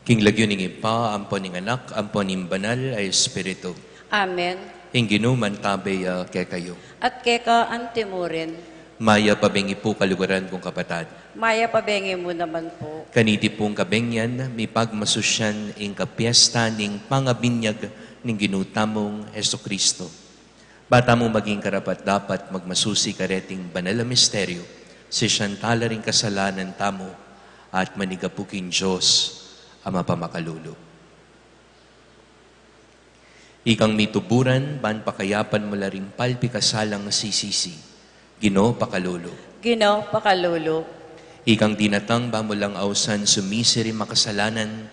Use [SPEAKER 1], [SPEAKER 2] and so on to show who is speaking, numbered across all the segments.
[SPEAKER 1] King lagyo ning ipa, ampon ning anak, ampon ning banal ay Espiritu.
[SPEAKER 2] Amen.
[SPEAKER 1] Hinggino man tabay kay kayo.
[SPEAKER 2] At keka antimurin,
[SPEAKER 1] Maya pabengi po kalugaran kong kapatad.
[SPEAKER 2] maya pabengi mo naman po.
[SPEAKER 1] Kaniti pong kabengyan, mi pagmasusyan ing kapiesta ning pangabinyag ning ginutamong Heso Kristo. Bata mong maging karapat dapat magmasusi kareting banal na misteryo, si siyantala ring kasalanan tamo at manigapukin Diyos ama pamakalulo. Ikang mituburan, ban pakayapan mo ring palpi kasalang sisisi, Ginoo pakalulo.
[SPEAKER 2] Ginoo pakalulo.
[SPEAKER 1] Ikang dinatang ba mo lang ausan sumisiri makasalanan,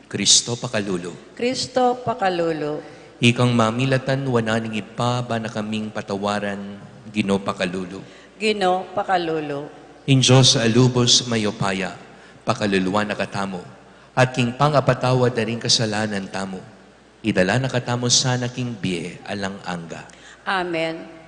[SPEAKER 1] Kristo pakalulo.
[SPEAKER 2] Kristo pakalulo.
[SPEAKER 1] Ikang mamilatan wananing ipa ba na kaming patawaran, Ginoo pakalulo.
[SPEAKER 2] Ginoo pakalulo.
[SPEAKER 1] In Diyos alubos mayopaya, pakaluluwa na katamo, at king pangapatawad na rin kasalanan tamo, idala na katamo sana king biye alang angga.
[SPEAKER 2] Amen.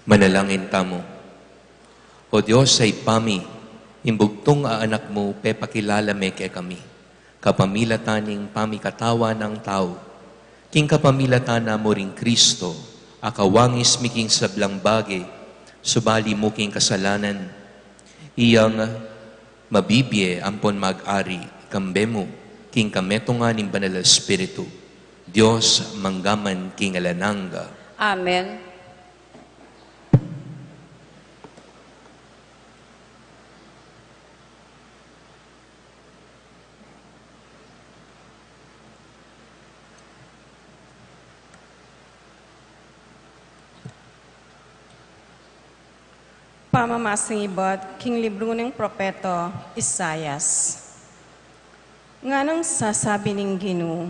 [SPEAKER 1] Manalangin tamo. O Diyos ay pami, imbugtong anak mo, pepakilala me kay kami. Kapamilataning pamikatawa ng tao. King kapamilatana mo ring Kristo, akawangis miking sablang bagay, subali mo king kasalanan. Iyang mabibye ampon mag-ari, kambe mo, king kametungan ng banal Espiritu. Diyos manggaman king alananga.
[SPEAKER 2] Amen.
[SPEAKER 3] Pamamasang ibot, king libro ng propeto, Isayas. Nga nang sasabi ng Ginoo,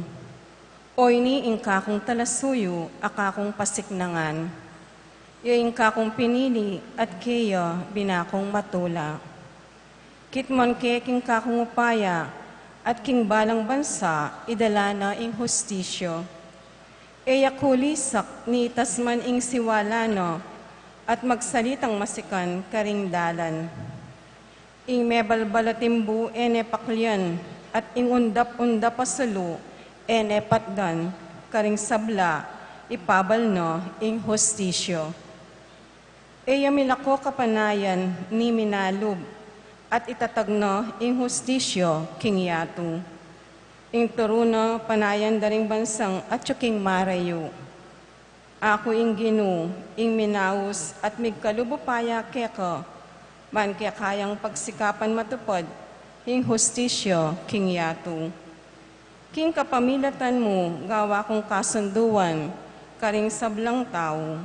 [SPEAKER 3] Oy ni ingka kong talasuyo, akakong pasiknangan. Yaing kakong pinili at keyo binakong matula. Kitmon ke king kakong upaya at king balang bansa idala na ing hustisyo. Eyakulisak ni tasman ing siwalano, at magsalitang masikan karing dalan. Ing mebalbalatimbu ene paklyan, at ing undap-undap pasalo ene patdan, karing sabla, ipabal no ing hostisyo. Eya milako kapanayan ni minalub, at itatagno ing hostisyo king yatu. Ing turuno panayan daring bansang at yuking marayo. Ako ing Ginoo, ing minaus at migkalubupaya keko, man kaya kayang pagsikapan matupad, ing hostisyo king yatu. King kapamilatan mo, gawa kong kasunduan, karing sablang tao.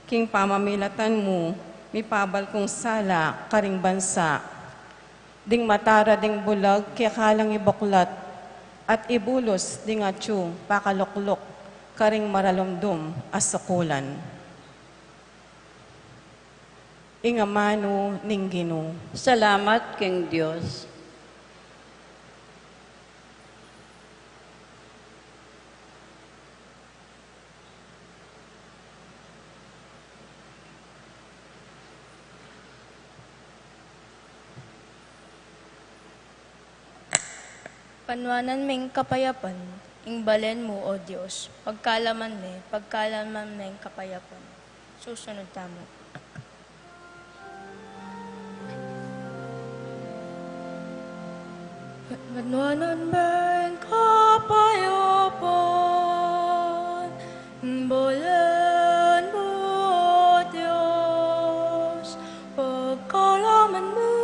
[SPEAKER 3] King pamamilatan mo, mipabal kong sala, karing bansa. Ding matara ding bulag, kaya kalang ibuklat, at ibulos ding atyo, pakaluklok, karing maralumdum asukulan. Ingamano ning Ginoo.
[SPEAKER 2] Salamat king Diyos.
[SPEAKER 4] Panwanan ming kapayapan, ing balen mo, O Diyos, pagkalaman meng kapayapan. Susunod tamo. Panwanan meng kapayapan, ing balen mo, O Diyos, pagkalaman meng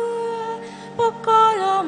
[SPEAKER 4] kapayapan.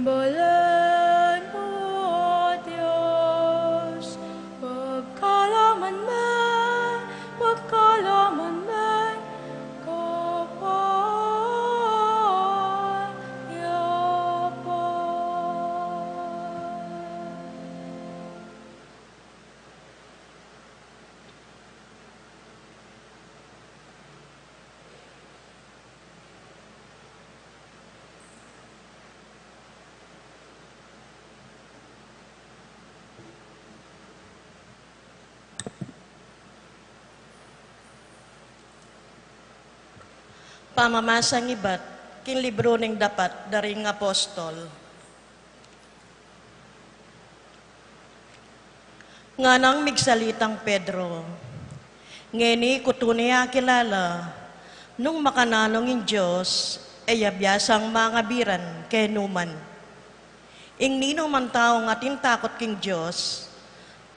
[SPEAKER 4] Bulan mo, Diyos, pagkalaman man, kapayapan.
[SPEAKER 5] Pamamasang ibat, kin libro ning dapat daring apostol. Nga nang migsalitang Pedro, ngeni kutuniya kilala, nung makananong in Diyos, ay abiyasang mga biran kay numan. Ing nino man tao nga tintakot king Diyos,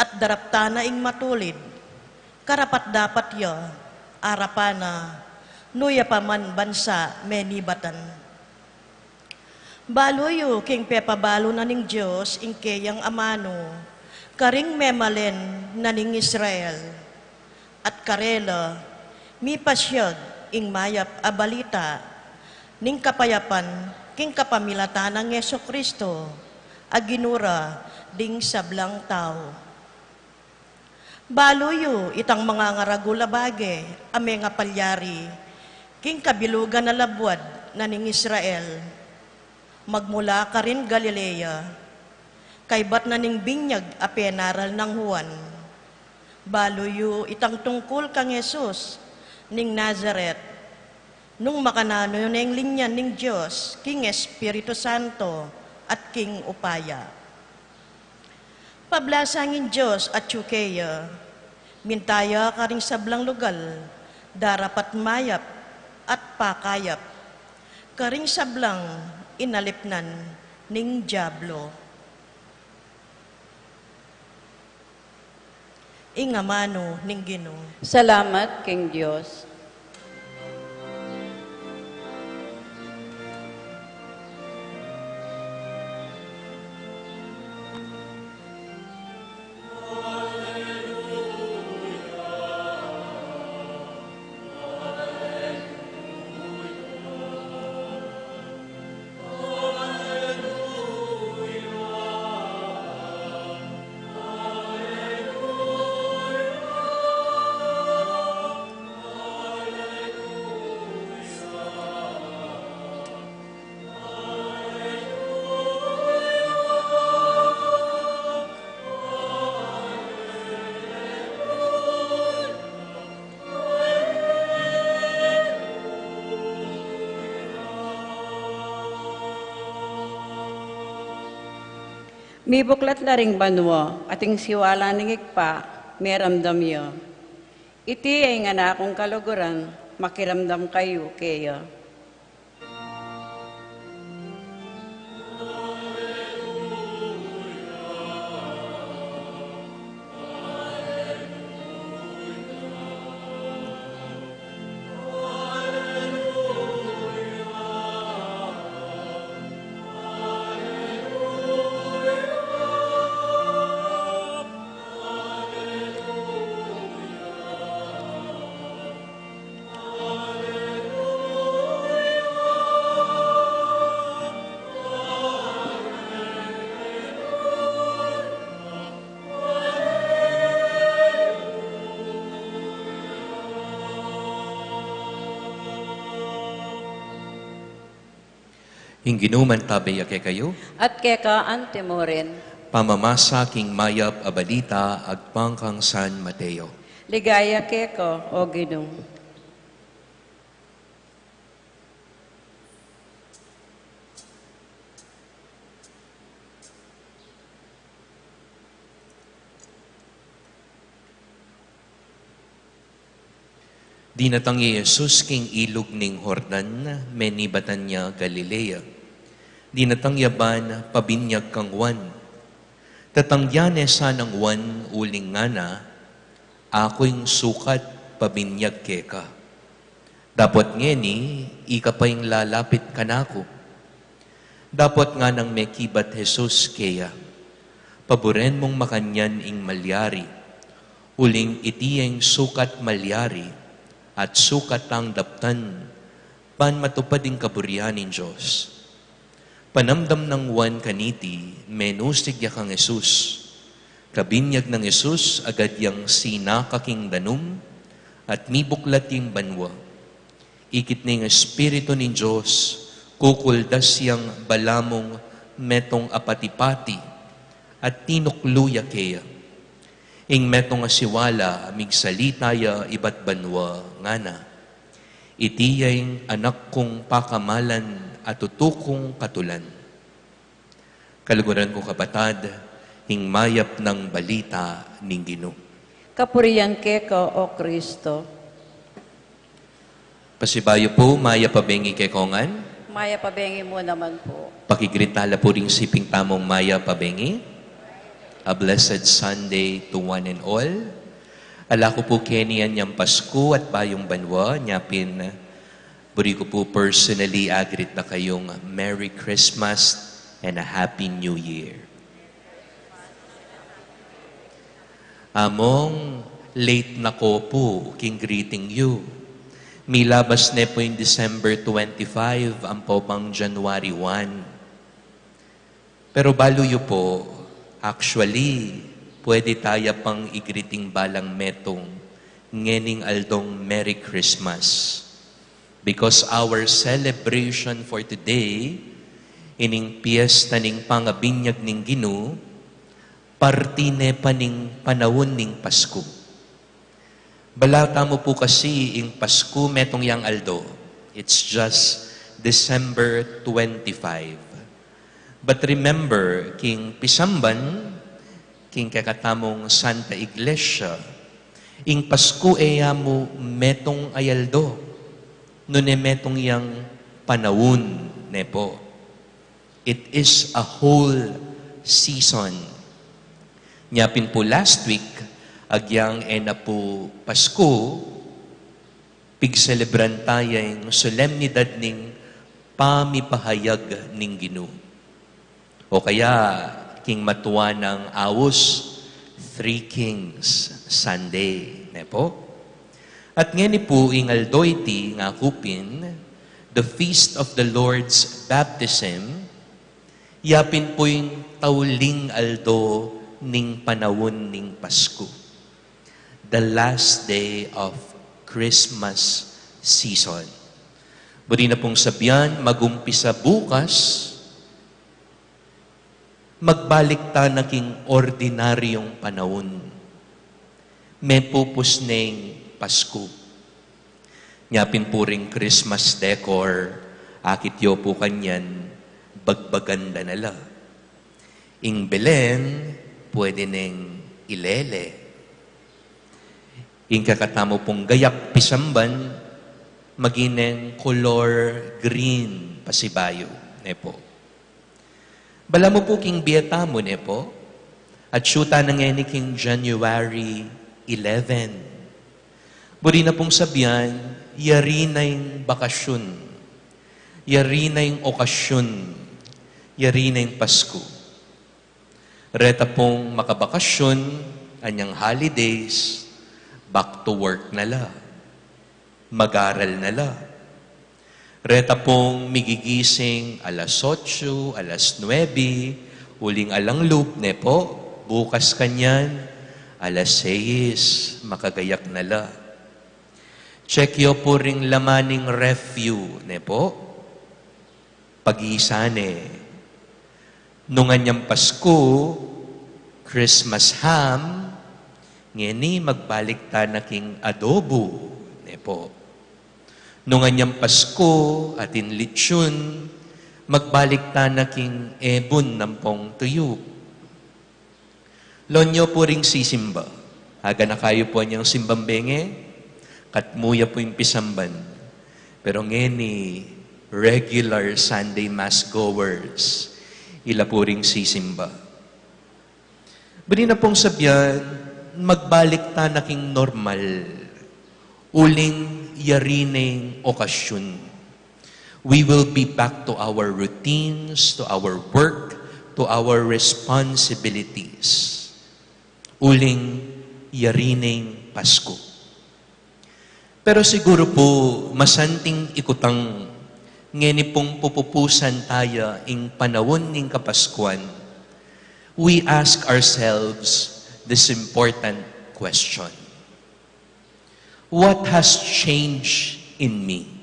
[SPEAKER 5] at daraptana ing matulid, karapat dapat ya, arapana, nuya pa man bansa menibatan. Baloyo king pepabalo na ning Diyos ing kayang amano, karing memalen na ning Israel. At karela, mi pasyag ing mayap a balita, ning kapayapan king kapamilatan ng Yeso Kristo, aginura ding sablang tao. Baloyo itang mga ngaragula bage, ame nga palyari, king kabilugan na labwad na ning Israel, magmula ka rin Galilea, kaybat na ning binyag a penaral ng Juan. Baloyo itang tungkol kang Jesus ning Nazaret, nung makanano ning linyan ning Diyos, king Espiritu Santo at king upaya. Pablasangin Diyos at Chukeya, mintaya ka ring sablang lugal, darapat mayap at pakayap, karing sablang inalipnan ning Diablo. Ingamano ning Ginoo.
[SPEAKER 2] Salamat king Diyos. Mi buklat na ring banwa, ating siwala ning ikpa, meramdam yo. Iti ay nga na akong kaluguran, makiramdam kayo kaya.
[SPEAKER 1] Ingginuman tabay ake kayo,
[SPEAKER 2] At keka antemorin,
[SPEAKER 1] pamamasa king mayap a balita agpang kang San Mateo.
[SPEAKER 2] ligaya keko o Ginoo.
[SPEAKER 1] Dinatang Jesus king ilog ning Jordan, menibatan niya Galilea. Dinatang yaban, pabinyag kang Juan. Tatangyane sanang Juan uling ngana, ako'y sukat pabinyag keka. Dapat ngeni, ikapayng lalapit kanako. Dapat nga nang may kibat Jesus kaya, paboren mong makanyan ing malyari, uling itiyeng sukat malyari, at sukat ang daptan, pan matupad ing kaburyanin Diyos. Panamdam ng wan kaniti, menustig yakang Jesus. Kabinyag ng Jesus, agad yang sinakaking danum, at mibuklat yung banwa. Ikit ning Espiritu ni Diyos, kukuldas yang balamong metong apatipati, at tinukluya kaya. Ing metong asiwala, migsalita iba't banwa nga na. Itiyay anak kong pakamalan at tutukong katulan. Kaluguran ko kapatad, hingmayap ng balita ning Ginoo.
[SPEAKER 2] Kapuriyan keko, O Kristo.
[SPEAKER 1] Pasibayo po, maya pabengi kay Kongan.
[SPEAKER 2] Maya pabengi mo naman po.
[SPEAKER 1] Pakigritala po ring siping tamong maya pabengi. A blessed Sunday to one and all. Ala ko po Kenyan yung Pasko at Bayong Banwa. Nyapin, buri ko po personally agrit na kayong Merry Christmas and a Happy New Year. Among late na ko po, king greeting you. Milabas na po yung December 25, ang po pang January 1. Pero baluyo po, actually, pwede tayo pang igriting balang metong ngening aldong Merry Christmas. Because our celebration for today, ining piyesta ning pangabinyag ning Ginoo, partine pa ning panahon ning Pasko. Balata mo po kasi ing Pasko metong yang aldo. It's just December 25. But remember, king Pisamban, king kakatamong Santa Iglesia, ing Pasko mo metong ayaldo, nune metong yang panahon nepo. It is a whole season. Nyapin po last week, agyang na po Pasko, pigselebran tayo yung solemnidad ning pamipahayag ning Ginoo. O kaya, king matuwa ng awos, Three Kings Sunday. Nepo? At ngani po, ingaldoyti nga kupin, the feast of the Lord's baptism, yapin po yung tauling aldo ning panawon ning Pasko. The last day of Christmas season. Buri na pong sabihan, magumpisa bukas, magbalik ta naking ordinaryong panahon. May pupus ning Pasko. Nyapin po ring Christmas decor, akit yo po kanyan, bagbaganda nala. Ing Belen, pwede neng ilele. Ing kakatamo pong gayak Pisamban, magineng color green pasibayo. Nepo. Bala mo po king biyata mo, nepo. At syuta na ngayon king January 11. Buri na pong sabihan, yari na yung bakasyon. Yari na yung okasyon. Yari na yung Pasko. Reta pong makabakasyon, anyang holidays, back to work nala. Mag-aral nala. Reta pong migigising alas 8, alas 9, uling alang loop, nepo, bukas kanyan, alas 6, makagayak nala. Check yo po ring lamaning refuse, nepo, pag-iisane. Nung anyang Pasko, Christmas ham, ngeni magbalik ta naking adobo, nepo. Nung anyang Pasko atin litsyon, magbalik ta naking ebon nampong tuyo. Lonyo po ring sisimba. Haga na kayo po niyang simbambenge, katmuya po yung Pisamban. Pero ngeni, regular Sunday Mass goers, ila po ring sisimba. Bali na pong sabyan, magbalik ta naking normal, uling yarineng okasyon. we will be back to our routines, to our work, to our responsibilities. Uling yarining Pasko. Pero siguro po, masanting ikutang ngeni pong pupupusan tayo ing panahon ning Kapaskuan, we ask ourselves this important question. What has changed in me?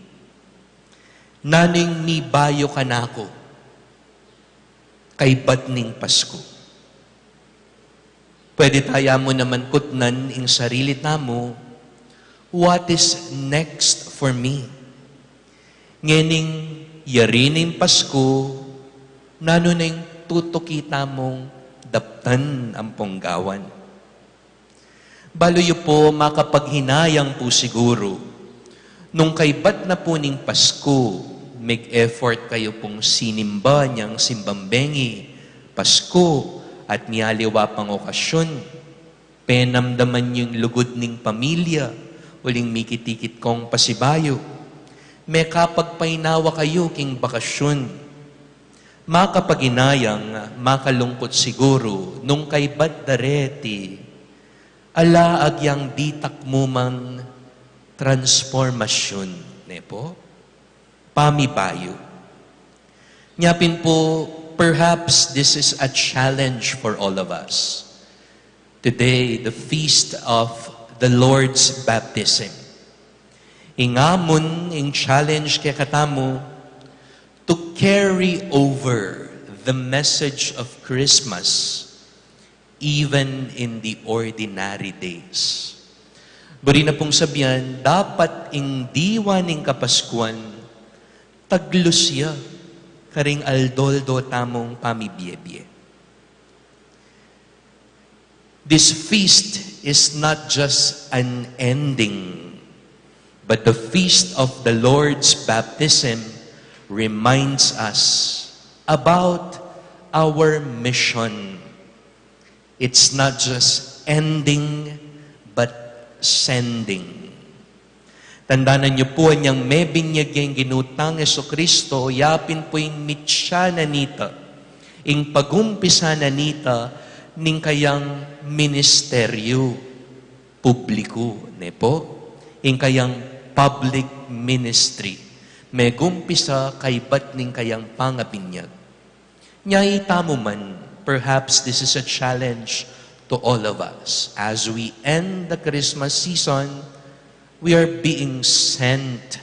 [SPEAKER 1] Naning mi bayo ka na ako, kay bat ning Pasko. Pwede tayo mo naman kutnan ing sarili tamo, what is next for me? Ngening yarining Pasko, nano na yung tutukita mong daptan ang ponggawan. Baloy po makapaghinayang po siguro, nung kaibat na po ning Pasko, make effort kayo pong sinimba niyang simbambengi, Pasko, at niyaliwa pang okasyon, penamdaman yung lugod ning pamilya, uling mikitikit kong pasibayo, may kapagpainawa kayo king bakasyon, makapaginayang, makalungkot siguro, nung kaibat dareti, ala agyang ditak mo mang transformasyon, nepo, pamibayo. Nyapin po, perhaps this is a challenge for all of us. Today, the feast of the Lord's baptism. Ingamon, ing challenge kay katamo, to carry over the message of Christmas even in the ordinary days. Bari na pong sabihan, dapat ing diwa ning Kapaskuan, taglusya, karing aldoldo tamong pamibiyebye. This feast is not just an ending, but the feast of the Lord's baptism reminds us about our mission. It's not just ending, but sending. Tandaanan niyo po, niyang may binyaging ginutang Jesucristo, yapin po yung mitsya na nita, ing pagumpisa na nita, ning kayang ministeryo publiko, ne po? Ing kayang public ministry. May gumpisa kay bat ning kayang pangabinyag. Nyay tamo man, perhaps this is a challenge to all of us. As we end the Christmas season, we are being sent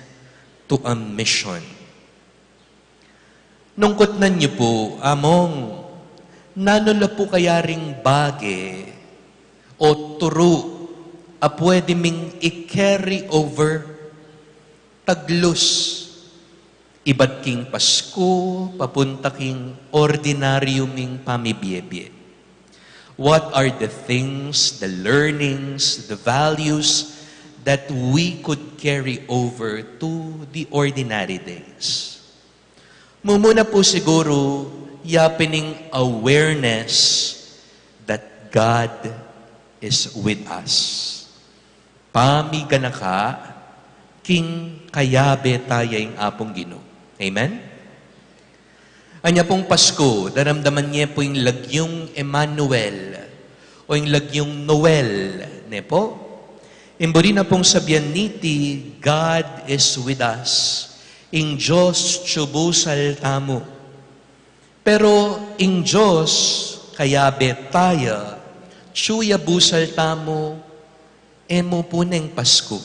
[SPEAKER 1] to a mission. Nungkot na niyo po, among, nanula po kaya ring bage o turo a pwede ming i-carry over taglos. Iba't king Pasko, papunta king ordinaryo ming pamibiyebye. What are the things, the learnings, the values that we could carry over to the ordinary days? Mumuna po siguro, yapining awareness that God is with us. Pamiganaka, king kayabe tayang apong Ginoo. Amen? Anya pong Pasko, daramdaman niya po yung lagyong Emmanuel o yung lagyong Noel, ne po? Imburi na pong sabihan niti, God is with us. Ing Diyos tiyubusal tamo. Pero ing Diyos, kaya betaya, tiyuya busal tamo, emo po ng Pasko.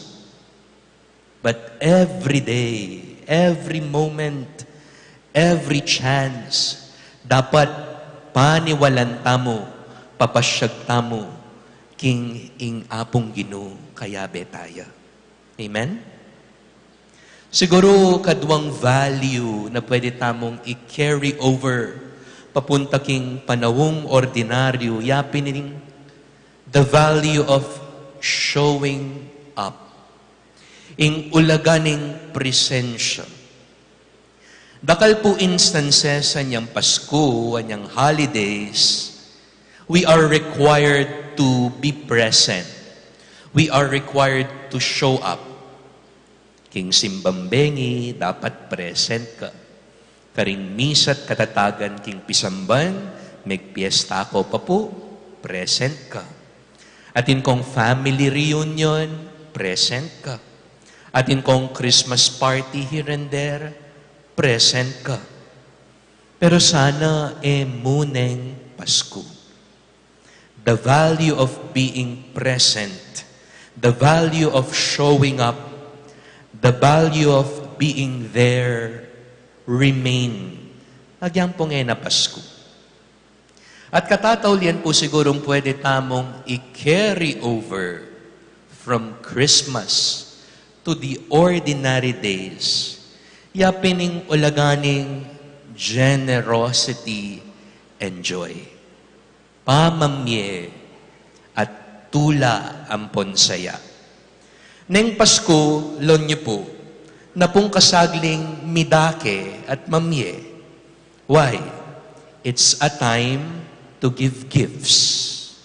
[SPEAKER 1] But every day, every moment, every chance, dapat paniwalan tamo, papasyag tamo, king ing apong Ginoo kaya betaya. Amen? Siguro kadwang value na pwede tamong i-carry over papunta king panawong ordinaryo, yapin the value of showing up. Ing ulaganing presensya. Dakal po instances sa niyang Pasko, anyang holidays, we are required to be present. We are required to show up. King Simbambengi, dapat present ka. Karing misat katatagan king Pisamban, megpiesta ko pa po, present ka. Atin kong family reunion, present ka. Atin kong Christmas party here and there, present ka. Pero sana muneng Pasko. The value of being present, the value of showing up, the value of being there remain. Agyang pong na Pasko. At katataulian po sigurong pwede tamong i-carry over from Christmas to the ordinary days. Yapining ulaganing generosity and joy. Pamamye at tula ampon saya. Neng Pasko, lon niyo po, na pong kasagling midake at mamye. Why? It's a time to give gifts,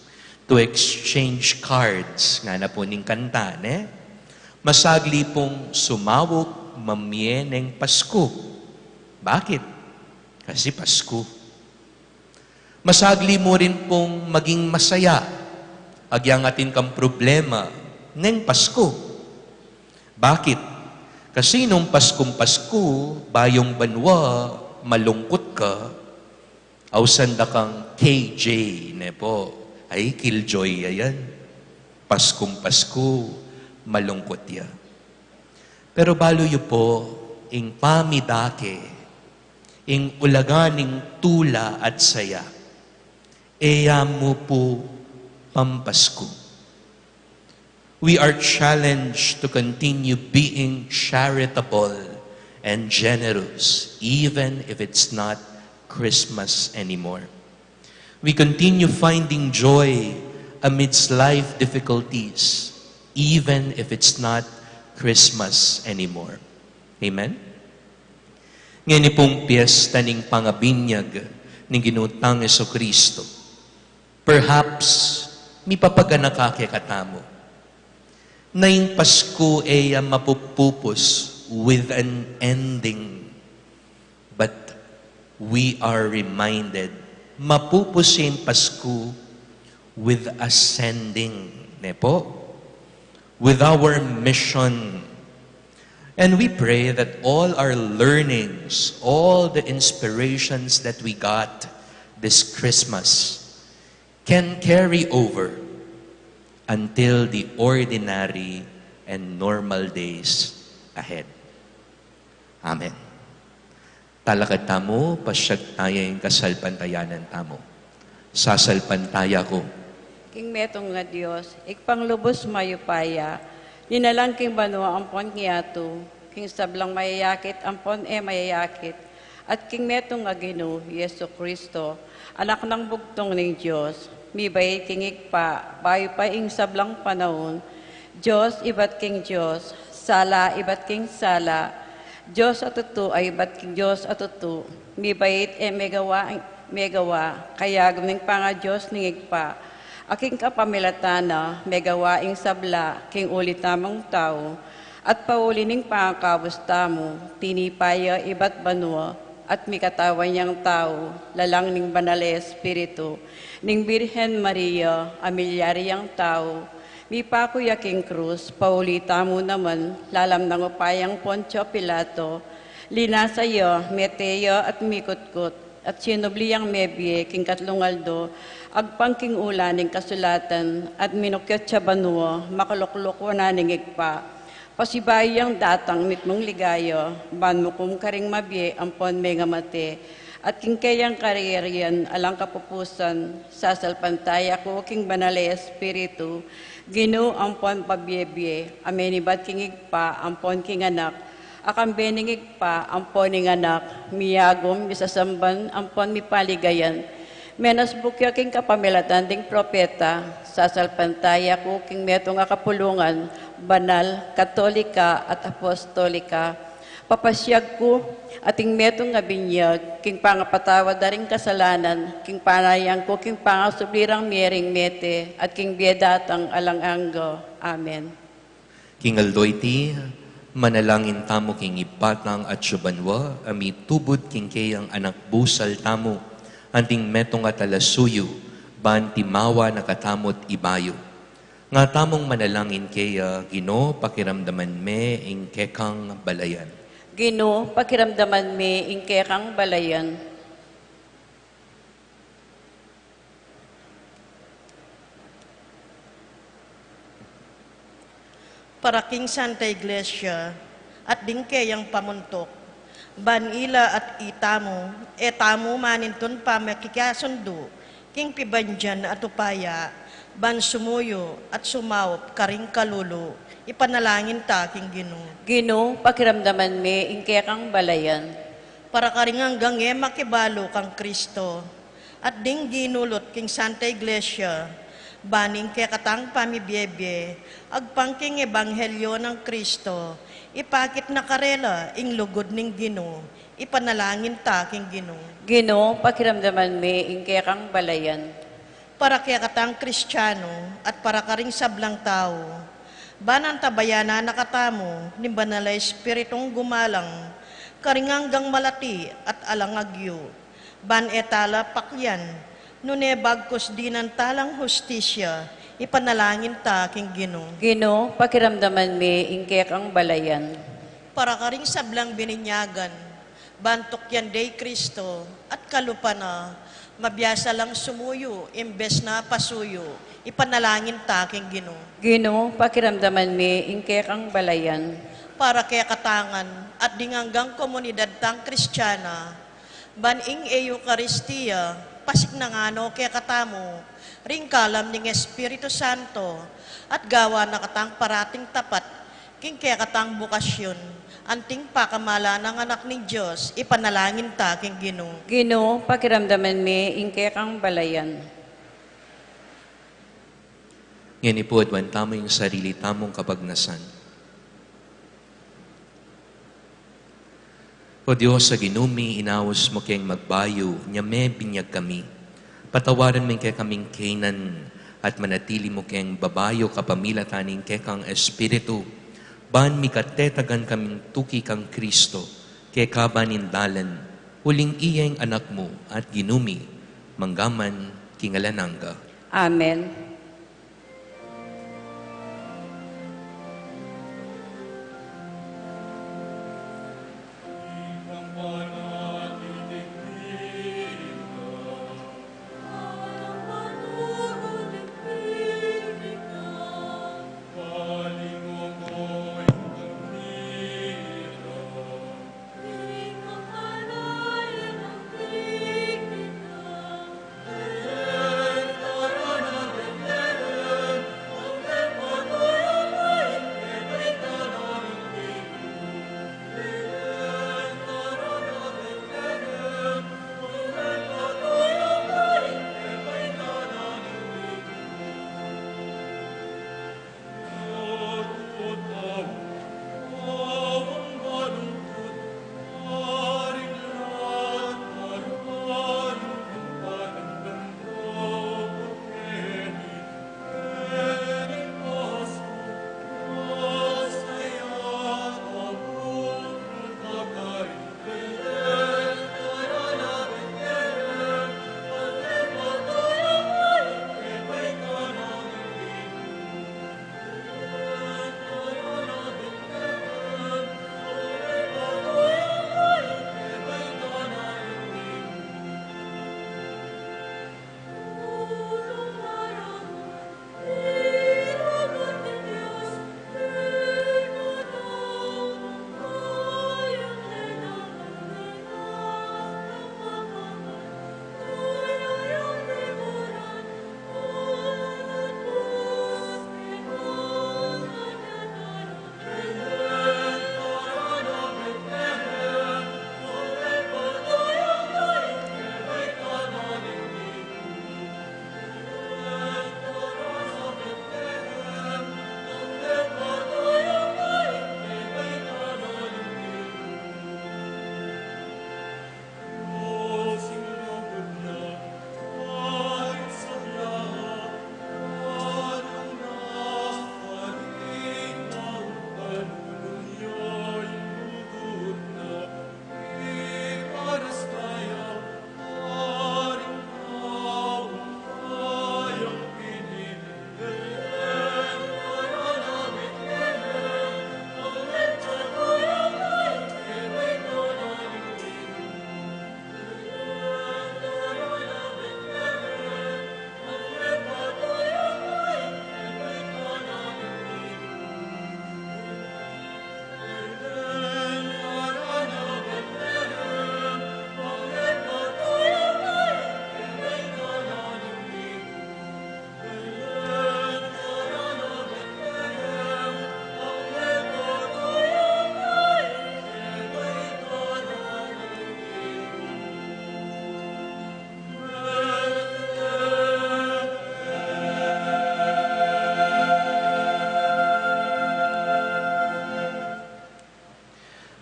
[SPEAKER 1] to exchange cards, nga na po ning kanta, Masagli pong sumawok mamye ng Pasko. Bakit? Kasi Pasko. Masagli mo rin pong maging masaya, agyang atin kang problema ng Pasko. Bakit? Kasi nung Paskong Pasko, bayong banwa, malungkot ka, awsanda kang KJ, po. Ay, killjoy yan. Paskong Pasko, malungkot ya. Pero balo yu po, ing pamidake, ing ulaganing tula at saya, eya mo po pampasko. We are challenged to continue being charitable and generous, even if it's not Christmas anymore. We continue finding joy amidst life difficulties, even if it's not Christmas anymore. Amen? Ngayon pong piyesta ning pangabinyag ning ginutang Jesucristo. Perhaps, mi papagana katamo. Na yung Pasko ay mapupupos with an ending. But we are reminded, mapupos yung Pasko with ascending. Nepo? With our mission. And we pray that all our learnings, all the inspirations that we got this Christmas can carry over until the ordinary and normal days ahead. Amen. Talakad tamo, pasyag tayo yung kasalpantayanan tamo. Sasalpantaya ko.
[SPEAKER 2] King metong nga Diyos, ikpanglubos mayupaya, ninalang king banwa ampon ngiyato, king sablang mayayakit ampon mayayakit, at king metong nga Ginoo, Yesu Kristo, anak ng bugtong ng Diyos, mibay king ikpa, bayo pa ing sablang panahon, Diyos ibat king Diyos, sala ibat king sala, Diyos atutu ay ibat king Diyos atutu, mibait megawa, kaya guming panga Diyos ning ikpa, aking kapamilatana, megawaing sabla, king ulit tamang tao, at paulining pangakabos tamo, tinipaya ibat banwa, at mikatawan niyang tao, lalang ning banal Espiritu, ning Birhen Maria, amilyariyang tao, mipakuya king krus, paulita mo naman, lalam ng upayang Poncio Pilato, linasaya, meteya at mikutkot, at sinubliyang mebye, king katlungaldo, agpangking ulaning kasulatan, at minukyot sa banwa, makaluklok wananing igpa, pasibayang datang mitmong ligaya, banmukum karing mabye, ampon may ngamate, at king kayang kaririyan, alang kapupusan, sasalpantaya ko, king banale Espiritu, Ginoo ampon pabyebye, amenibat king igpa, ampon king anak, akambening igpa, ampon ning anak, miyagom, misasamban, ampon mipaligayan, menas bukya king kapamilatan ding propeta, sasalpantaya ko king metong akapulungan, banal, katolika at apostolika, papasyag ko ating metong nga binyag, king pangapatawa daring kasalanan, king panayang ko, king pangasublirang miering mete, at king biedatang alang anggo. Amen.
[SPEAKER 1] King Aldoyti, Manalangin tamo king ipatang at syubanwa, ami tubod king kayang anak busal tamo, anting metong at alasuyo, ban timawa nakatamot ibayo. Nga tamong manalangin kaya, Ginoo, pakiramdaman me ing kekang balayan.
[SPEAKER 2] Ginoo, pakiramdaman mi ing kekang balayan.
[SPEAKER 5] Para king Santa Iglesia at dingkeyang pamuntok, banila at itamo, etamo maninton pa makikasundo, king pibandyan at upaya, ban sumuyo at sumawop karing kalulu, ipanalangin ta king Ginoo.
[SPEAKER 2] Ginoo, pakiramdaman mi ing kekang balayan.
[SPEAKER 5] Para karing hanggang makibalo kang Kristo, at ding ginulot king Santa Iglesia, baning kaya katang pamibiyebye, agpangking ebanghelyo ng Kristo, ipakit na karela ing lugod ning Ginoo, ipanalangin ta king Ginoo.
[SPEAKER 2] Ginoo, pakiramdaman mi ing kekang balayan.
[SPEAKER 5] Para kaya katang Kristiyano at para karing sablang tao, banang tabayana nakatamo, ni banala Espiritong gumalang, karing hanggang malati at alangagyo, ban etala pakyan, nune bagkos dinan talang hustisya, ipanalangin ta king Ginoo.
[SPEAKER 2] Ginoo, pakiramdaman mi ing kekang balayan.
[SPEAKER 5] Para karing sablang bininyagan, bantok yan day Kristo, at kalupana, mabiyasa lang sumuyo, imbes na pasuyo, ipanalangin ta king Ginoo.
[SPEAKER 2] Ginoo, pakiramdaman mi ing kekang balayan.
[SPEAKER 5] Para kaya katangan at dinganggang komunidad tang Kristiyana, ban ing Eucharistia, pasik na ngano kaya katamo, ring kalam ning Espiritu Santo, at gawa na katang parating tapat, king kaya katang bukasyon, anting pakamala ng anak ni Diyos, ipanalangin ta king Ginoo.
[SPEAKER 2] Ginoo, pakiramdaman mi ing kekang balayan.
[SPEAKER 1] Ngayon ipuadwan tamo yung sarili tamong kapagnasan. O Diyos, sa ginumi, inawas mo kayang magbayo, nyame binyag kami. Patawaran mo kay kaming kainan, at manatili mo kayang babayo kapamila taning kekang Espiritu. Ban mi katetagan kaming tuki kang Kristo, kay kabanindalan, huling iyang anak mo at ginumi, manggaman kingalananga.
[SPEAKER 2] Amen.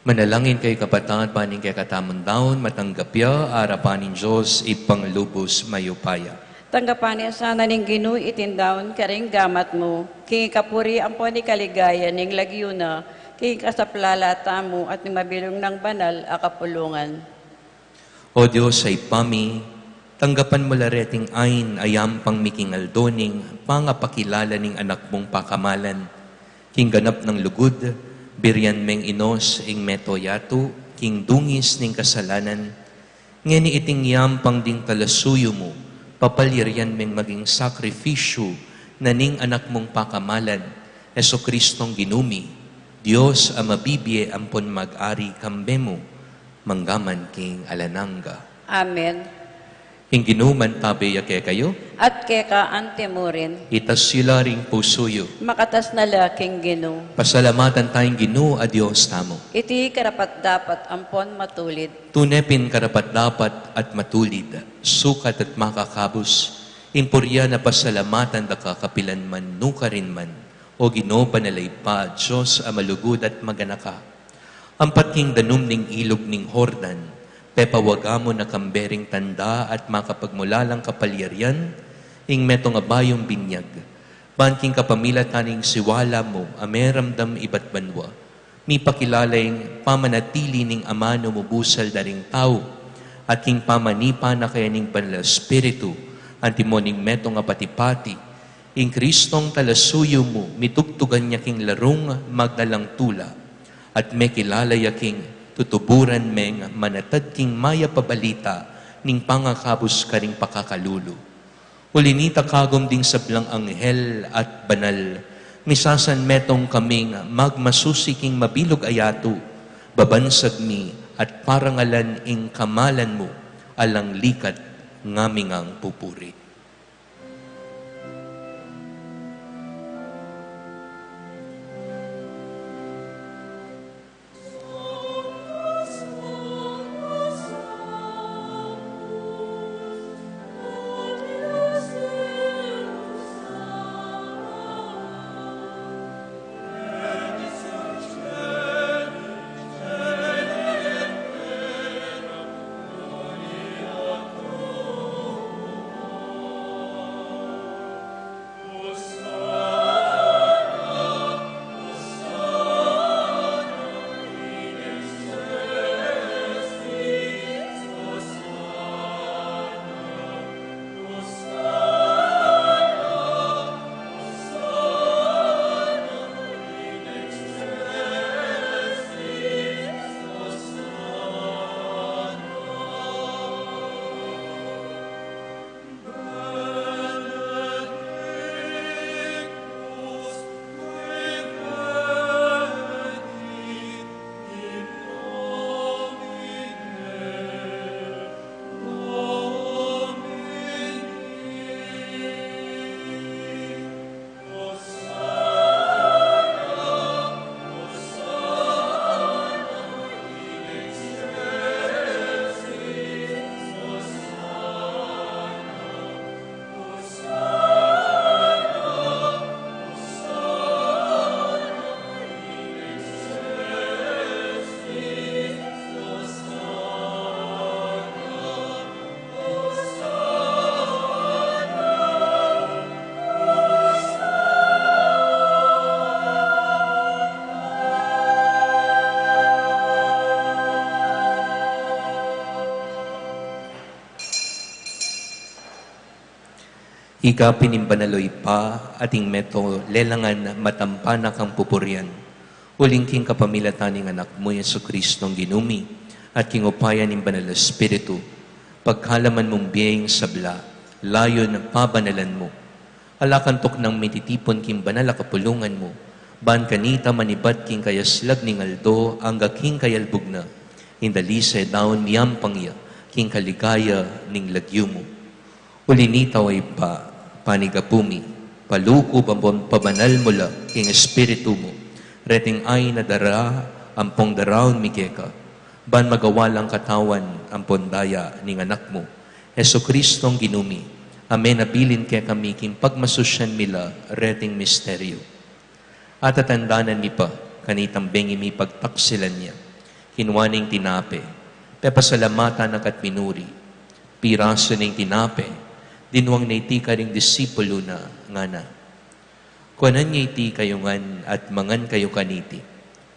[SPEAKER 1] Manalangin kay kapatad, paning kay katamon daon, matanggapya, arapanin Diyos, ipanglubos mayupaya.
[SPEAKER 2] Tanggapan niya sana ning Ginoo itindaon karing gamat mo. King kapuri ang po ni kaligaya ning lagyuna, king kasaplalata mo at ning mabilong ng banal a kapulungan.
[SPEAKER 1] O Diyos ay pami, tanggapan mo lareting ayn ayam pang mikingaldo ning pangapakilala ning anak mong pakamalan. King ganap ng lugod, biryan meng inos ing metoyato, king dungis ning kasalanan. Ngeni iting yam pang ding talasuyo mo, papaliryan meng maging sakrifisyo na ning anak mong pakamalan, Heso Kristong ginumi, Diyos ang mabibiye ampon mag-ari kambe mo, manggaman king alananga.
[SPEAKER 2] Amen.
[SPEAKER 1] King ginuman tabi yake kayo,
[SPEAKER 2] At keka ante mo rin,
[SPEAKER 1] itas sila ring pusuyo.
[SPEAKER 2] makatas na laking Ginoo.
[SPEAKER 1] Pasalamatan tayong Ginoo a Diyos tamo.
[SPEAKER 2] Iti karapat dapat ampon matulid.
[SPEAKER 1] Tunepin karapat dapat at matulid, sukat at makakabos, impurya na pasalamatan da kakapilan man, nuka rin man, o Ginoo panalay pa, Diyos a malugod at maganaka. Ampat king danum ning ilog ning Hordan, pepawagamo na kambering tanda at makapagmulalang kapalyarian, ing metong abayong binyag. Banking kapamila taning siwala mo, ameramdam iba't banwa. Mi pakilalayng pamanatili ning amano mo busal daring tao, at king pamanipa na kaya ning banal espiritu, antimo ning metong apatipati, ing Kristong talasuyo mo, mitugtugan niya king larong magdalang tula, at may kilalaya king tutuburan meng manatad king maya pabalita ning pangakabos karing pakakalulu. Ulinita kagom ding sablang anghel at banal, misasan metong kaming magmasusi king mabilog ayato, babansag mi at parangalan ing kamalan mo, alang likat ngaming ang pupuri. Ika pinimbanaloy pa ating meto lelangan matampanak ang pupurian. Uling king kapamilataning anak mo, Yesu Kristong ginumi, at king upayan ng banal na Espiritu, pagkalaman mong biyeng sabla, layo ng pabanalan mo. Alakantok ng mititipon king banal na kapulungan mo, ban kanita manibat king kayaslag ning aldo, angga king kayalbog na, indalise daon niyam pangya, king kaligaya ning lagyo mo. Ulinitaw ay pa, panigapumi, paluko bambon pabanal mula, king espiritu mo, reting ay nadara, ampong daraon migeka, ban magawalang katawan, ampon daya ning anak mo, Heso Kristong ginumi, amen nabilin kaya kami, king pagmasusyan mila, reting misteryo. At atandanan mi pa, kanitang bengi mi pagtaksilan niya, kinwaning tinape, pepasalamatan na kat minuri, piraso ng tinape, dinuang na iti ka ring disipulo na ngana. Kuanan niya iti kayo ngan at mangan kayo kaniti,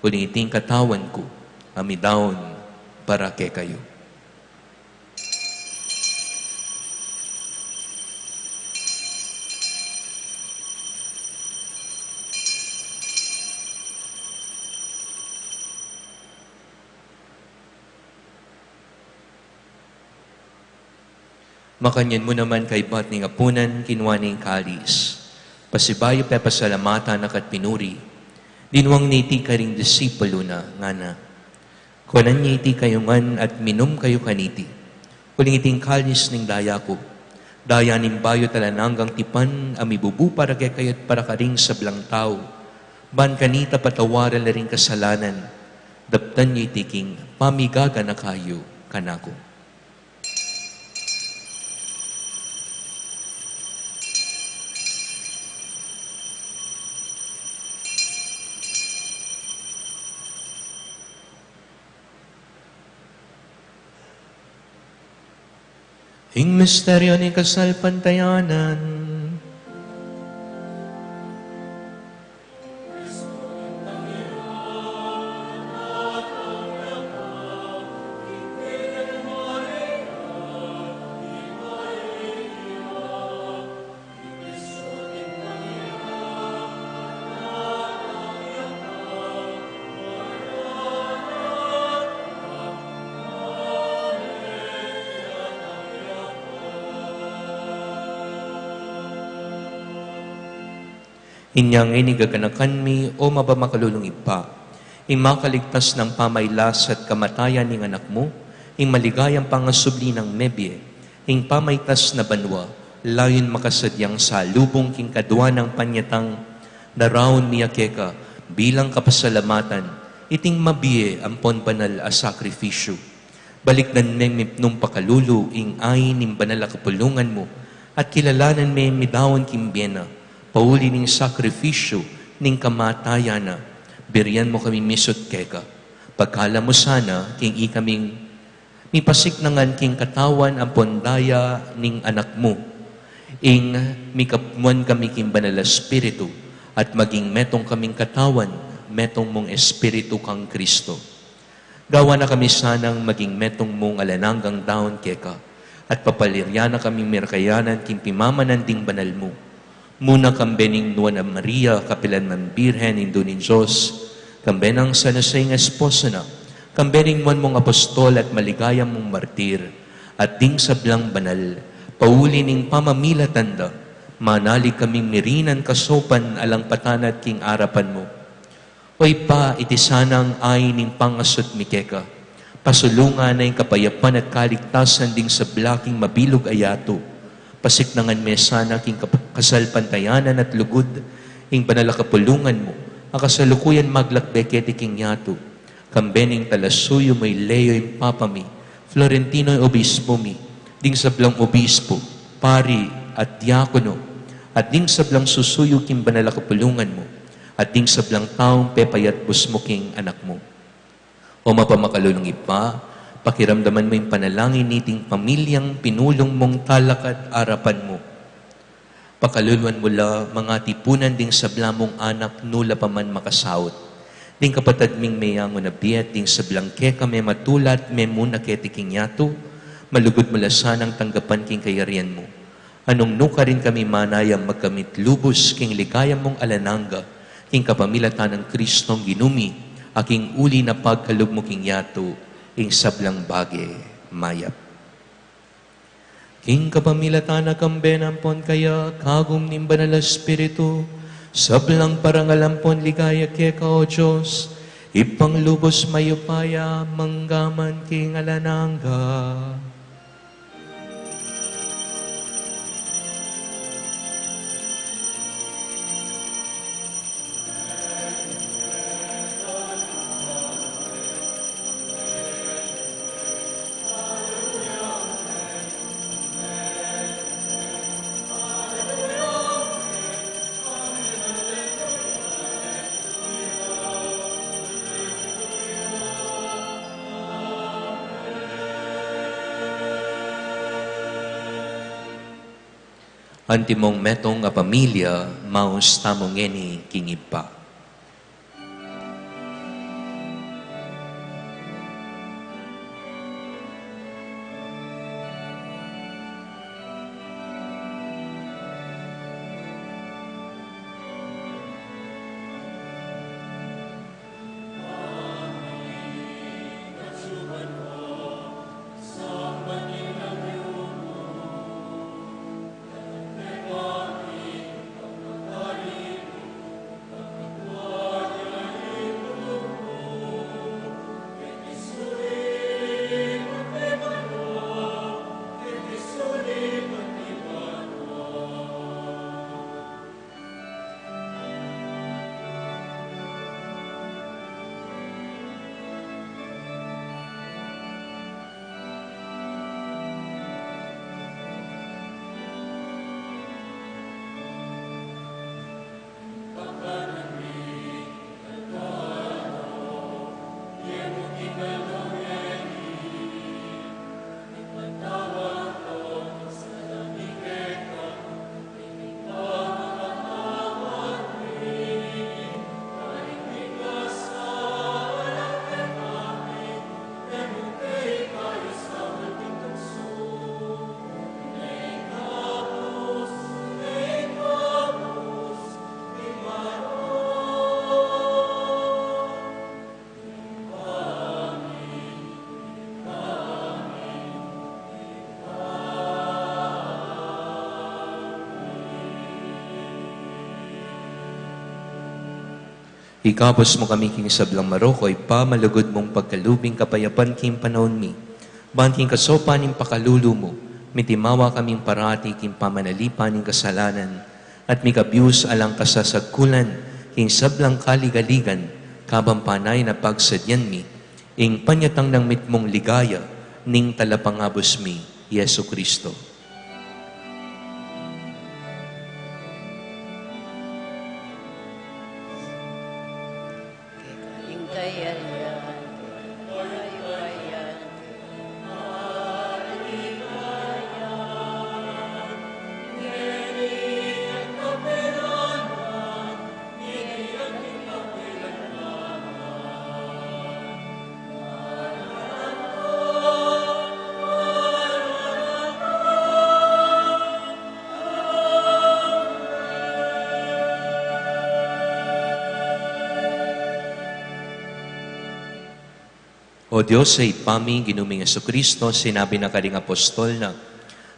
[SPEAKER 1] kuning iting katawan ko, amidaon para ke kayo. Makanyan mo naman kay bat ni apunan kinwaning kalis. Pasibayo pe pasalamatan na kat pinuri. Dinuang niti ka ring disipulo na ngana. Kuanan niya iti kayo ngan at minom kayo kaniti. Kuling iting kalis ning daya ko. Daya ning bayo talananggang tipan amibubu para kay kayat para ka ring sablang tao. Ban kanita patawaran na ring kasalanan. Daptan niya iti king pamigaga na kayo kanako. Ing misteryo ni kasalpantayanan, inyang inigaganakan mi o mabamakalulong ipa, ing makaligtas ng pamaylas at kamatayan ng anak mo, ing maligayang pangasubli ng mebye, ing pamaytas na banwa, layon makasadyang sa lubong king kadwa ng panyatang naraon miyakeka bilang kapasalamatan, iting mabiye ampon banal a sakrifisyo. Balikdan me nung pakalulu, ing ayin ning banal a kapulungan mo, at kilalanan me midawon kimbiyena, pauli ning sakrifisyo ning kamatayan na, biryan mo kami misot keka. Pagkala mo sana, king ikaming mipasik nangan king katawan ang pondaya ning anak mo, ing mikapmuan kami king banal espiritu, at maging metong kaming katawan, metong mong espiritu kang Kristo. Gawa na kami sanang maging metong mong alananggang daon keka, at papalirya na kami mirkayanan king pimamanan ding banal mo. Muna kambening Nuana Maria, kapilan ng Birhen, Indo ni Diyos, kambenang sanasay ng esposo na, kambening mon mong apostol at maligayang mong martir, at ding sablang banal, pauli ning pamamilatanda, manalig kaming mirinan kasopan alang patanat king arapan mo. Oy pa, iti sanang ay ning pangasot mikeka, pasulungan na yung kapayapan at kaligtasan ding sa blaking mabilog ayato, pasiknangan me sana king kasalpantayanan at lugod, ing banalakapulungan mo, ang kasalukuyan maglakbeketi king yato, kambening talasuyo may leyo yung papami, Florentino yung obispo mi, ding sablang obispo, pari at diakono, at ding sablang susuyo king banalakapulungan mo, at ding sablang taong pepayat busmo king anak mo. O mapamakalulong ipa, pakiramdaman mo yung panalangin niting pamilyang pinulong mong talak at arapan mo. Pakaluluan mo la mga tipunan ding sablamong anak nula pa man makasawot. Ding kapatad ming mayango na biyat, ding sablang keka may matulat may muna ketiking yato, malugod mo la sanang tanggapan king kayarian mo. Anong nuka rin kami manayang magkamit lubos king ligayang mong alananga, king kapamilatan ng Kristong ginumi, aking uli na pagkalub mo king yato, ing sablang bage mayap. King kapamilatan na kambenampon kaya kagum ning banal espiritu, sablang parangalampon ligaya keka o Diyos, ipanglubos mayupaya manggaman king alananga. Antimong metong a pamilya, maus tamong ngeni kingipa. Ikapos mo kami king sablang Marokoy, pamalugod mong pagkalubing kapayapan king panahon mi. Banting kasopan ning pakalulu mo, mitimawa kaming parati king pamanalipan ning kasalanan, at mikabiyus alang kasasagkulan king sablang kaligaligan, kabampanay na pagsadyan mi, ing panyatang ng mitmong ligaya, ning talapangabos mi, Yesu Kristo. O Diyos, sa ipaming ginuming Jesucristo, sinabi na kaling apostol na,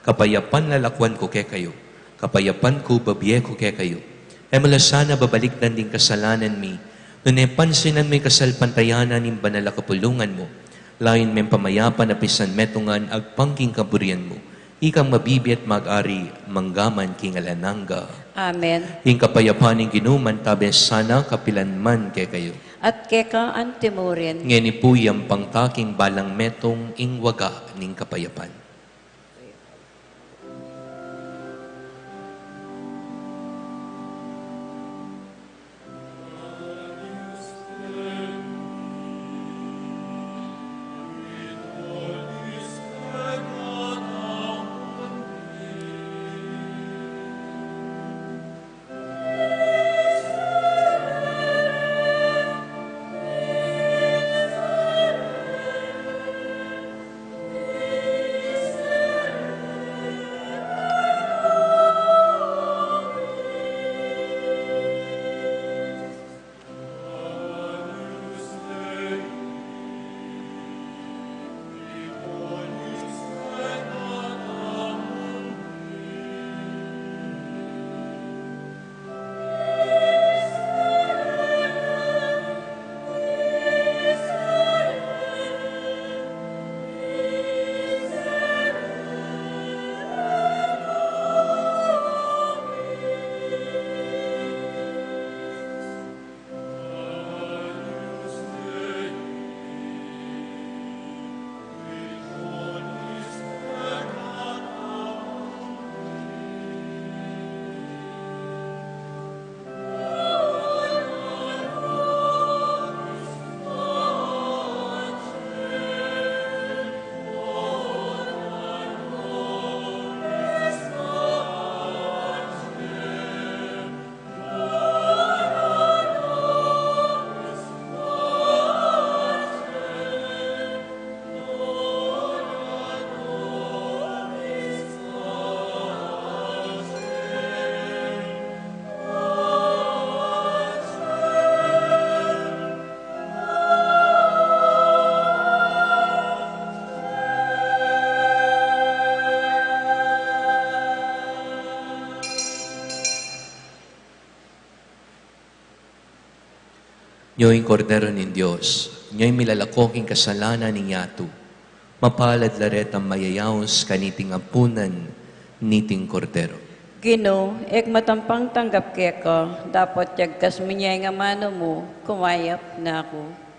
[SPEAKER 1] kapayapan lalakwan ko kay kayo, kapayapan ko babiye ko kay kayo. E malasana babalikdan din kasalanan mi, nun pansinan mo'y kasalpantayanan ng banal kapulungan mo, lain may pamayapan na pisan metungan agpangking kaburian mo, ikang mabibiyat mag-ari, manggaman king alananga.
[SPEAKER 2] Amen.
[SPEAKER 1] Ing kapayapan ng ginuman, tabi sana kapilanman kay kayo.
[SPEAKER 2] At keka antimurin.
[SPEAKER 1] Ngeni po yung pangtaking balang metong ingwaga ning kapayapan. Nyo'y kordero ng Diyos, nyo'y milalakoking kasalanan ng yato. Mapalad laret ang mayayaos kaniting ampunan, niting kordero.
[SPEAKER 2] Gino, matampang tanggap keko, dapat yagkas minyay nga mano mo, kumayap na ako.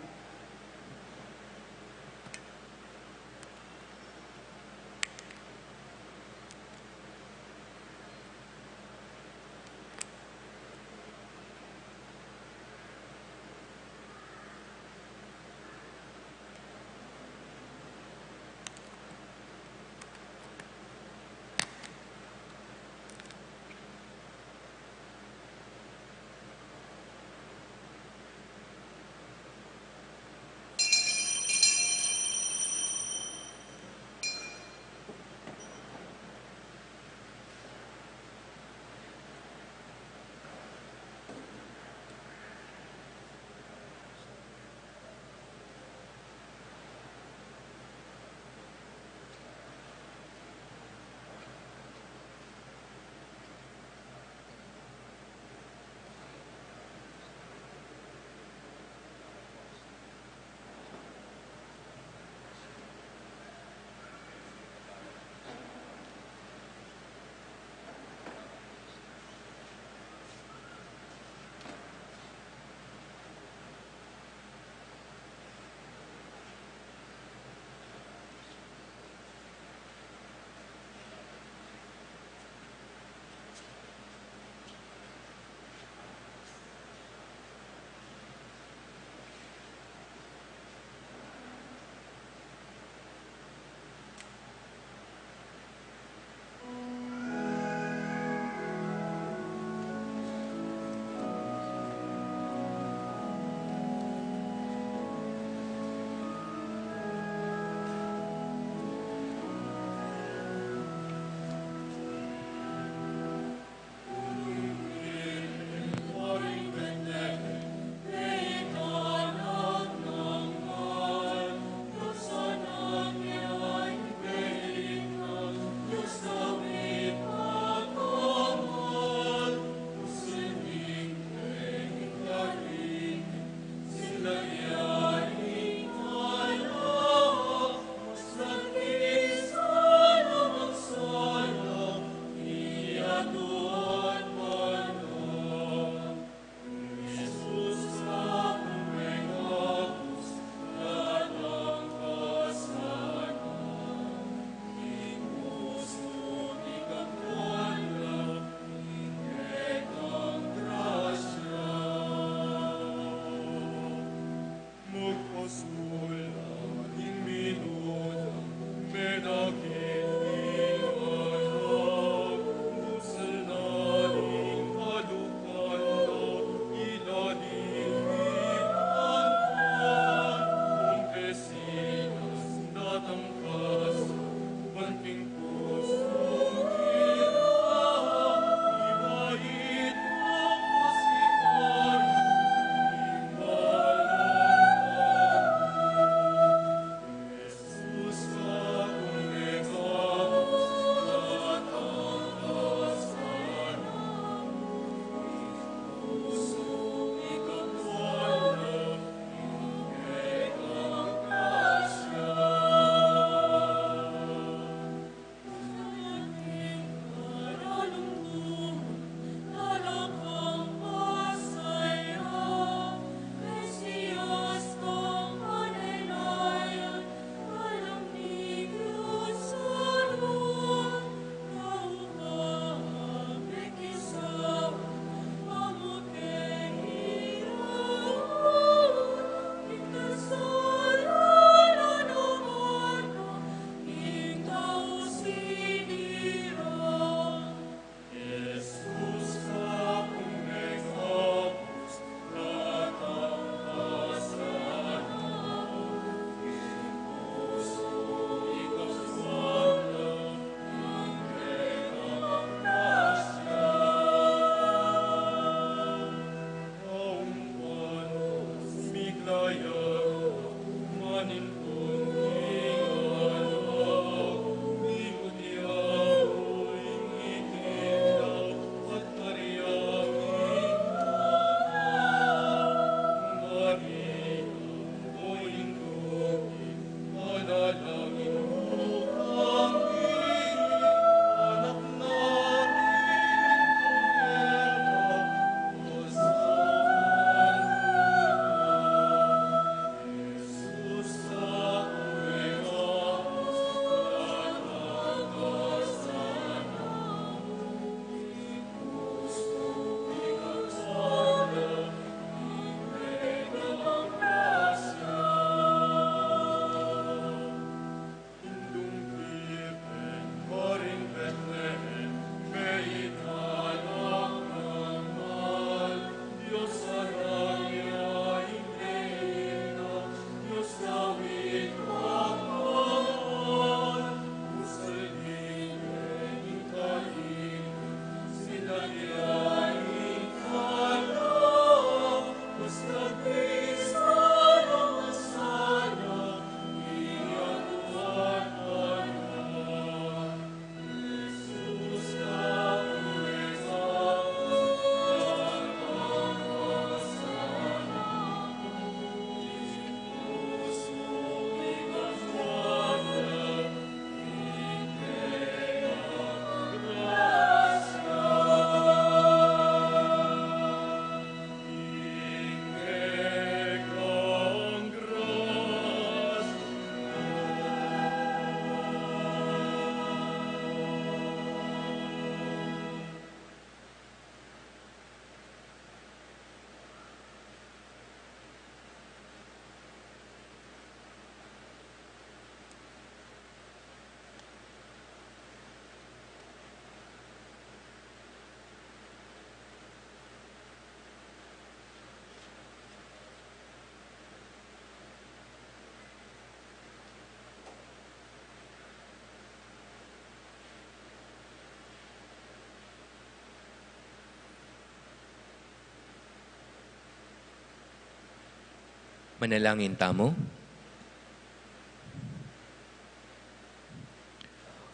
[SPEAKER 1] Manalangin tamo.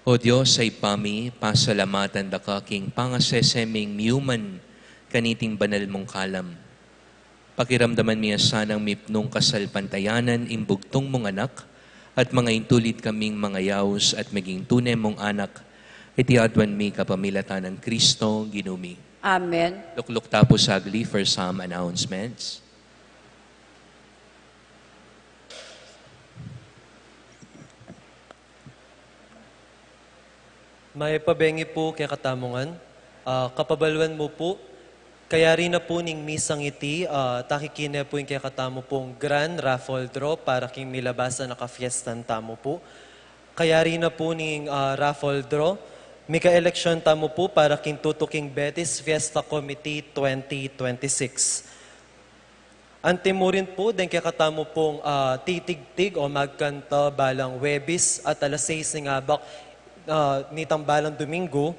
[SPEAKER 1] O Diyos ay pami, pasalamatan da ka king pangaseseming miuman kaniting banal mong kalam. Pakiramdaman miya sanang mipnong kasalpantayanan imbugtong mong anak at mga intulit kaming mga yaos at maging tunay mong anak iti adwan mi kapamilatan ng Kristo ginumi.
[SPEAKER 2] Amen.
[SPEAKER 1] Lukluk tapos sagli for some announcements.
[SPEAKER 6] May pabengi po kay katamongan. Kapabaluan mo po, kaya rin na po ning misang iti, takikina po yung kay katamo pong grand raffle draw para king milabasa na ka-fiestan tamo po. Kaya rin na po ning raffle draw, may ka-eleksyon tamo po para king tutuking Betis Fiesta Committee 2026. Antimurin po, din kaya katamo pong titig-tig o magkanta balang Webis at alas 6 ng abak nitang balang Domingo.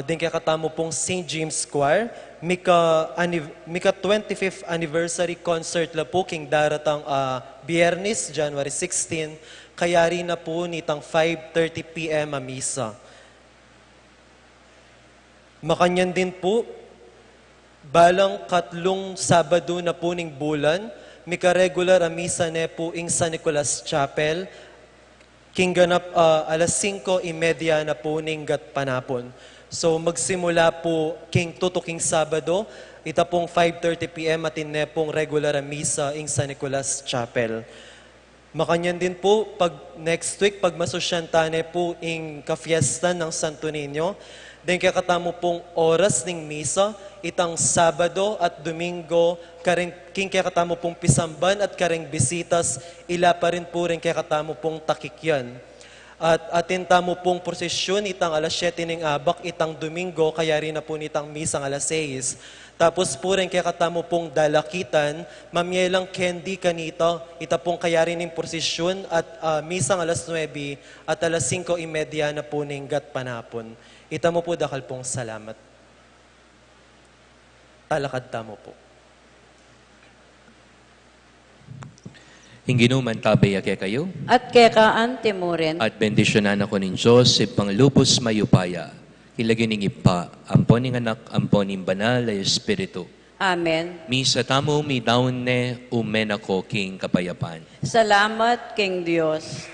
[SPEAKER 6] Din kaya katamo pong St. James Choir. Mika 25th anniversary concert la po king daratang Biyernes, January 16. Kaya rin na po nitang 5:30 p.m. a misa. Makanyan din po, balang katlong Sabado na po ning bulan, mika regular a misa ne po ing San Nicolas Chapel, king ganap alas 5:30 na po ning gat panapon. So magsimula po king tutuking Sabado, ita pong 5:30 p.m. at ne pong regular a misa ing San Nicolas Chapel. Makanyan din po, pag next week, pag masusyantane po ing ka-fiesta ng Santo Niño, din kaya katamo pong oras ning misa, itang Sabado at Domingo, king kaya katamo pong pisamban at karing bisitas, ila pa rin po rin kaya katamo pong takikyan. At atin tamo pong prosesyon, itang alas 7 ning abak, itang Domingo, kaya rin na po nitang misang alas 6. Tapos po rin kaya katamo pong dalakitan, mamyelang candy kanito, ita pong kaya rin ng prosesyon at misang alas 9 at alas 5:30 na po ning gat panapon. Ita mo po dakal pong salamat. Talakad tamo po.
[SPEAKER 1] Hinginuman tabay ake kayo.
[SPEAKER 2] At kaya ka antimurin.
[SPEAKER 1] At bendisyonan ako ng Diyos, panglubos mayupaya. Ilagay ning ipa, ampon ning anak, ampon ning banal ay Espiritu.
[SPEAKER 2] Amen.
[SPEAKER 1] Misa tamo mi daun ne umen ako king kapayapan.
[SPEAKER 2] Salamat, King Diyos.